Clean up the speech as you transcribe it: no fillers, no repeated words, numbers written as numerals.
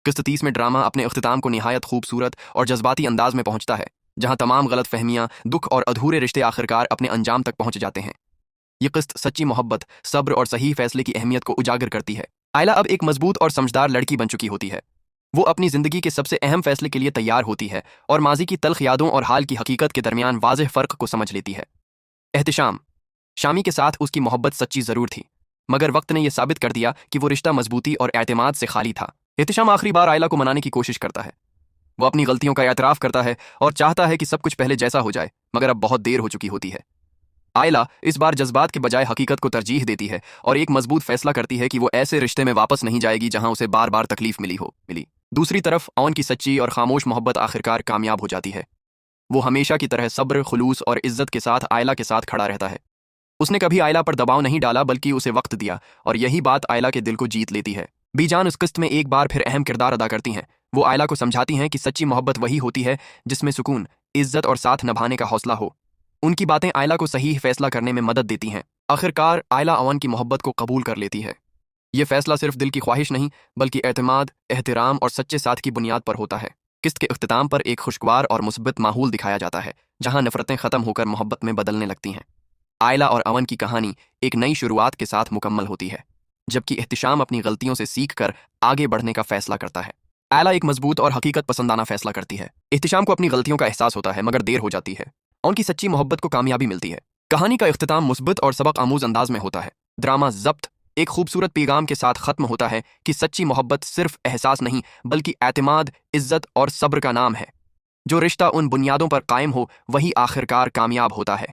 قسط 30 میں ڈرامہ اپنے اختتام کو نہایت خوبصورت اور جذباتی انداز میں پہنچتا ہے، جہاں تمام غلط فہمیاں، دکھ اور ادھورے رشتے آخرکار اپنے انجام تک پہنچ جاتے ہیں۔ یہ قسط سچی محبت، صبر اور صحیح فیصلے کی اہمیت کو اجاگر کرتی ہے۔ آئلہ اب ایک مضبوط اور سمجھدار لڑکی بن چکی ہوتی ہے۔ وہ اپنی زندگی کے سب سے اہم فیصلے کے لیے تیار ہوتی ہے اور ماضی کی تلخ یادوں اور حال کی حقیقت کے درمیان واضح فرق کو سمجھ لیتی ہے۔ احتشام شامی کے ساتھ اس کی محبت سچی ضرور تھی، مگر وقت نے یہ ثابت کر دیا کہ وہ رشتہ مضبوطی اور اعتماد سے خالی تھا۔ احتشام آخری بار آئلہ کو منانے کی کوشش کرتا ہے۔ وہ اپنی غلطیوں کا اعتراف کرتا ہے اور چاہتا ہے کہ سب کچھ پہلے جیسا ہو جائے، مگر اب بہت دیر ہو چکی ہوتی ہے۔ آئلہ اس بار جذبات کے بجائے حقیقت کو ترجیح دیتی ہے اور ایک مضبوط فیصلہ کرتی ہے کہ وہ ایسے رشتے میں واپس نہیں جائے گی جہاں اسے بار بار تکلیف ملی۔ دوسری طرف اون کی سچی اور خاموش محبت آخرکار کامیاب ہو جاتی ہے۔ وہ ہمیشہ کی طرح صبر، خلوص اور عزت کے ساتھ آئلہ کے ساتھ کھڑا رہتا ہے۔ اس نے کبھی آئلہ پر دباؤ نہیں ڈالا بلکہ اسے وقت دیا، اور یہی بات آئلہ کے دل کو جیت لیتی ہے۔ بی جان اس قسط میں ایک بار پھر اہم کردار ادا کرتی ہیں۔ وہ آئلہ کو سمجھاتی ہیں کہ سچی محبت وہی ہوتی ہے جس میں سکون، عزت اور ساتھ نبھانے کا حوصلہ ہو۔ ان کی باتیں آئلہ کو صحیح فیصلہ کرنے میں مدد دیتی ہیں۔ آخرکار آئلہ اون کی محبت کو قبول کر لیتی ہے۔ یہ فیصلہ صرف دل کی خواہش نہیں بلکہ اعتماد، احترام اور سچے ساتھ کی بنیاد پر ہوتا ہے۔ قسط کے اختتام پر ایک خوشگوار اور مثبت ماحول دکھایا جاتا ہے، جہاں نفرتیں ختم ہو کر محبت میں بدلنے لگتی ہیں۔ آئلہ اور اون کی کہانی ایک نئی شروعات کے ساتھ مکمل ہوتی ہے، جبکہ احتشام اپنی غلطیوں سے سیکھ کر آگے بڑھنے کا فیصلہ کرتا ہے۔ آئلہ ایک مضبوط اور حقیقت پسندانہ فیصلہ کرتی ہے۔ احتشام کو اپنی غلطیوں کا احساس ہوتا ہے مگر دیر ہو جاتی ہے۔ ان کی سچی محبت کو کامیابی ملتی ہے۔ کہانی کا اختتام مثبت اور سبق آموز انداز میں ہوتا ہے۔ ڈرامہ ضبط ایک خوبصورت پیغام کے ساتھ ختم ہوتا ہے کہ سچی محبت صرف احساس نہیں بلکہ اعتماد، عزت اور صبر کا نام ہے۔ جو رشتہ ان بنیادوں پر قائم ہو وہی آخرکار کامیاب ہوتا ہے۔